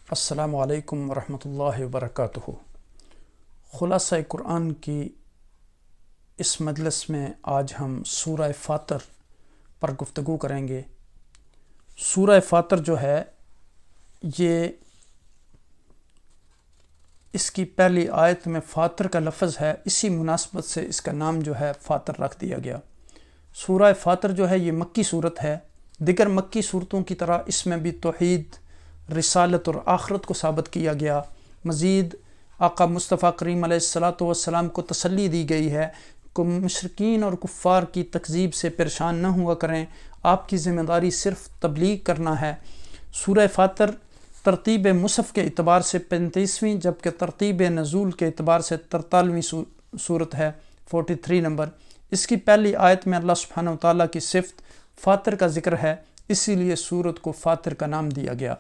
السلام علیکم ورحمۃ اللہ وبرکاتہ۔ خلاصہ قرآن کی اس مجلس میں آج ہم سورہ فاطر پر گفتگو کریں گے۔ سورہ فاطر جو ہے یہ اس کی پہلی آیت میں فاطر کا لفظ ہے، اسی مناسبت سے اس کا نام جو ہے فاطر رکھ دیا گیا۔ سورہ فاطر جو ہے یہ مکی صورت ہے۔ دیگر مکی صورتوں کی طرح اس میں بھی توحید، رسالت اور آخرت کو ثابت کیا گیا۔ مزید آقا مصطفیٰ کریم علیہ السلام کو تسلی دی گئی ہے کہ مشرکین اور کفار کی تکذیب سے پریشان نہ ہوا کریں، آپ کی ذمہ داری صرف تبلیغ کرنا ہے۔ سورہ فاطر ترتیب مصحف کے اعتبار سے 35ویں جبکہ ترتیب نزول کے اعتبار سے 43ویں صورت ہے، 43 نمبر۔ اس کی پہلی آیت میں اللہ سبحانہ وتعالیٰ کی صفت فاطر کا ذکر ہے، اسی لیے سورت کو فاطر کا نام دیا گیا۔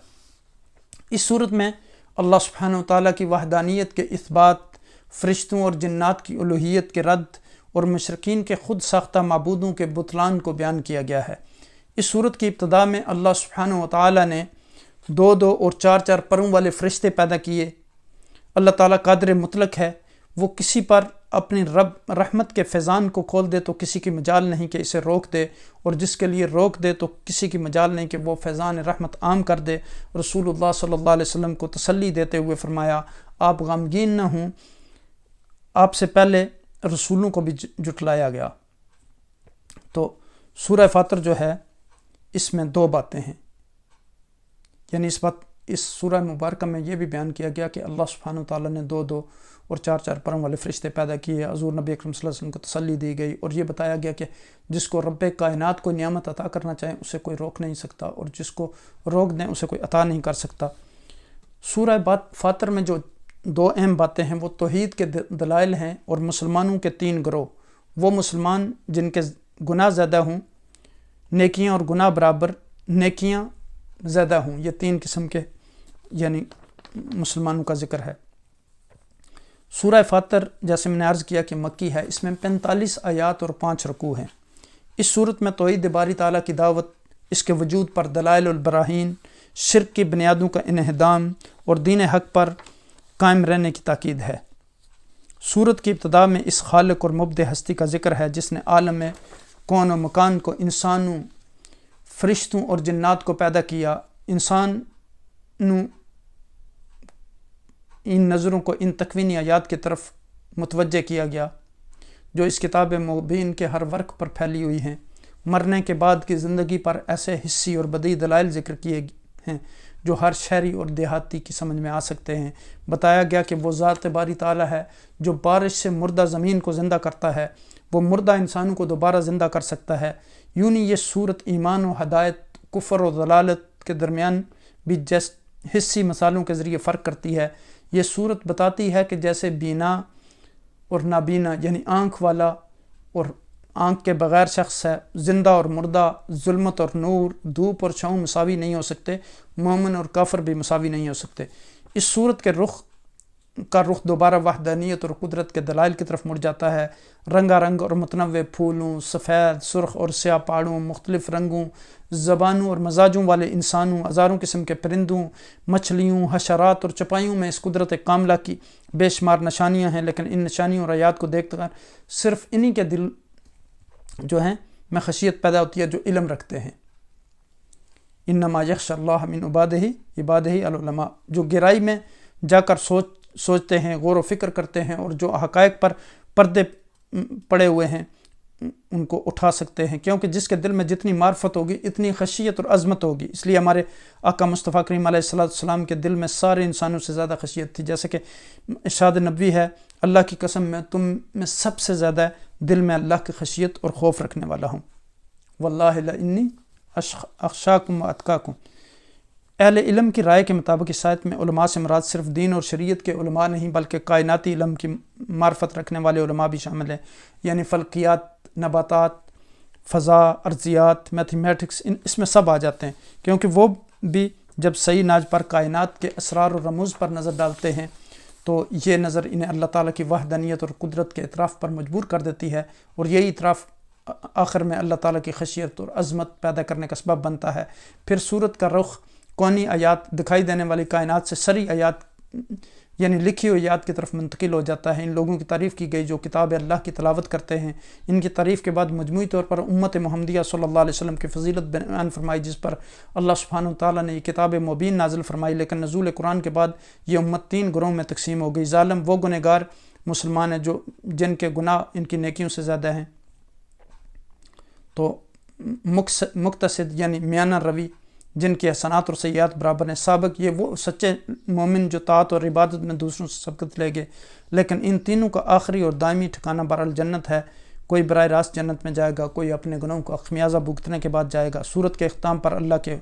اس صورت میں اللہ سبحانہ وتعالیٰ کی وحدانیت کے اثبات، فرشتوں اور جنات کی الوہیت کے رد اور مشرکین کے خود ساختہ معبودوں کے بطلان کو بیان کیا گیا ہے۔ اس صورت کی ابتدا میں اللہ سبحانہ وتعالیٰ نے 2 اور 4 پروں والے فرشتے پیدا کیے۔ اللہ تعالیٰ قادر مطلق ہے، وہ کسی پر اپنی رحمت کے فیضان کو کھول دے تو کسی کی مجال نہیں کہ اسے روک دے، اور جس کے لیے روک دے تو کسی کی مجال نہیں کہ وہ فیضان رحمت عام کر دے۔ رسول اللہ صلی اللہ علیہ وسلم کو تسلی دیتے ہوئے فرمایا، آپ غمگین نہ ہوں، آپ سے پہلے رسولوں کو بھی جھٹلایا گیا۔ تو سورہ فاطر جو ہے اس میں 2 باتیں ہیں، یعنی اس سورہ مبارکہ میں یہ بھی بیان کیا گیا کہ اللہ سبحانہ وتعالیٰ نے 2 اور 4 پروں والے فرشتے پیدا کیے۔ حضور نبی اکرم صلی اللہ علیہ وسلم کو تسلی دی گئی، اور یہ بتایا گیا کہ جس کو رب کائنات کو نعمت عطا کرنا چاہے اسے کوئی روک نہیں سکتا، اور جس کو روک دیں اسے کوئی عطا نہیں کر سکتا۔ سورہ فاطر میں جو 2 اہم باتیں ہیں وہ توحید کے دلائل ہیں، اور مسلمانوں کے 3 گروہ، وہ مسلمان جن کے گناہ زیادہ ہوں، نیکیاں اور گناہ برابر، نیکیاں زیادہ ہوں، یہ 3 قسم کے یعنی مسلمانوں کا ذکر ہے۔ سورہ فاطر جیسے میں نے عرض کیا کہ مکی ہے، اس میں 45 آیات اور 5 رکوع ہیں۔ اس صورت میں توحید باری تعالیٰ کی دعوت، اس کے وجود پر دلائل البراہین، شرک کی بنیادوں کا انہدام اور دین حق پر قائم رہنے کی تاکید ہے۔ سورت کی ابتدا میں اس خالق اور مبدع ہستی کا ذکر ہے جس نے عالم کون و مکان کو، انسانوں، فرشتوں اور جنات کو پیدا کیا۔ انسانوں ان نظروں کو ان تکوینی آیات کی طرف متوجہ کیا گیا جو اس کتاب مبین کے ہر ورق پر پھیلی ہوئی ہیں۔ مرنے کے بعد کی زندگی پر ایسے حسی اور بدیع دلائل ذکر کیے ہیں جو ہر شہری اور دیہاتی کی سمجھ میں آ سکتے ہیں۔ بتایا گیا کہ وہ ذات باری تعالیٰ ہے جو بارش سے مردہ زمین کو زندہ کرتا ہے، وہ مردہ انسانوں کو دوبارہ زندہ کر سکتا ہے۔ یوں ہی یہ صورت ایمان و ہدایت، کفر و ضلالت کے درمیان بھی حسی مثالوں کے ذریعے فرق کرتی ہے۔ یہ صورت بتاتی ہے کہ جیسے بینا اور نابینا یعنی آنکھ والا اور آنکھ کے بغیر شخص ہے، زندہ اور مردہ، ظلمت اور نور، دھوپ اور چھاؤں مساوی نہیں ہو سکتے، مومن اور کافر بھی مساوی نہیں ہو سکتے۔ اس صورت کے رخ دوبارہ وحدانیت اور قدرت کے دلائل کی طرف مڑ جاتا ہے۔ رنگا رنگ اور متنوع پھولوں، سفید، سرخ اور سیاہ پہاڑوں، مختلف رنگوں، زبانوں اور مزاجوں والے انسانوں، ہزاروں قسم کے پرندوں، مچھلیوں، حشرات اور چپائیوں میں اس قدرت کاملہ کی بے شمار نشانیاں ہیں، لیکن ان نشانیوں اور آیات کو دیکھ کر صرف انہی کے دل جو ہیں میں خشیت پیدا ہوتی ہے جو علم رکھتے ہیں۔ انما یخشی اللہ من عبادہ العلماء، جو گہرائی میں جا کر سوچتے ہیں، غور و فکر کرتے ہیں، اور جو حقائق پر پردے پڑے ہوئے ہیں ان کو اٹھا سکتے ہیں، کیونکہ جس کے دل میں جتنی معرفت ہوگی اتنی خشیت اور عظمت ہوگی۔ اس لیے ہمارے آقا مصطفیٰ کریم علیہ السلام کے دل میں سارے انسانوں سے زیادہ خشیت تھی، جیسے کہ ارشاد نبوی ہے، اللہ کی قسم میں تم میں سب سے زیادہ دل میں اللہ کی خشیت اور خوف رکھنے والا ہوں۔ واللہ لانی اخشاکم و اتقاکم۔ اہل علم کی رائے کے مطابق اس آیت میں علماء سے مراد صرف دین اور شریعت کے علماء نہیں بلکہ کائناتی علم کی معرفت رکھنے والے علماء بھی شامل ہیں، یعنی فلکیات، نباتات، فضا، ارضیات، میتھمیٹکس، اس میں سب آ جاتے ہیں، کیونکہ وہ بھی جب صحیح ناج پر کائنات کے اسرار اور رموز پر نظر ڈالتے ہیں تو یہ نظر انہیں اللہ تعالیٰ کی وحدانیت اور قدرت کے اعتراف پر مجبور کر دیتی ہے، اور یہی اعتراف آخر میں اللہ تعالیٰ کی خشیت اور عظمت پیدا کرنے کا سبب بنتا ہے۔ پھر صورت کا رخ کونی آیات دکھائی دینے والی کائنات سے سری آیات یعنی لکھی ہوئی آیات کی طرف منتقل ہو جاتا ہے۔ ان لوگوں کی تعریف کی گئی جو کتاب اللہ کی تلاوت کرتے ہیں۔ ان کی تعریف کے بعد مجموعی طور پر امت محمدیہ صلی اللہ علیہ وسلم کی فضیلت بیان فرمائی، جس پر اللہ سبحانہ تعالیٰ نے یہ کتاب مبین نازل فرمائی۔ لیکن نزول قرآن کے بعد یہ امت 3 گروہوں میں تقسیم ہو گئی۔ ظالم وہ گنہگار مسلمان ہیں جن کے گناہ ان کی نیکیوں سے زیادہ ہیں، تو مقتصد یعنی میانہ روی جن کی حسنات اور سیئات برابر ہیں۔ سابق یہ وہ سچے مومن جو طاعت اور عبادت میں دوسروں سے سبقت لے گئے۔ لیکن ان تینوں کا آخری اور دائمی ٹھکانہ بہرحال جنت ہے۔ کوئی براہ راست جنت میں جائے گا، کوئی اپنے گناہوں کا خمیازہ بھگتنے کے بعد جائے گا۔ سورت کے اختتام پر اللہ کے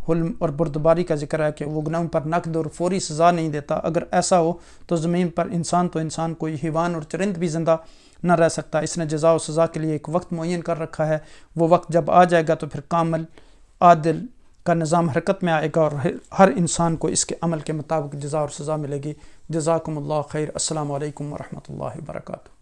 حلم اور بردباری کا ذکر ہے کہ وہ گناہوں پر نقد اور فوری سزا نہیں دیتا۔ اگر ایسا ہو تو زمین پر انسان کوئی حیوان اور چرند بھی زندہ نہ رہ سکتا۔ اس نے جزا و سزا کے لیے ایک وقت معین کر رکھا ہے۔ وہ وقت جب آ جائے گا تو پھر کامل عادل کا نظام حرکت میں آئے گا اور ہر انسان کو اس کے عمل کے مطابق جزا اور سزا ملے گی۔ جزاکم اللہ خیر۔ السلام علیکم ورحمۃ اللہ وبرکاتہ۔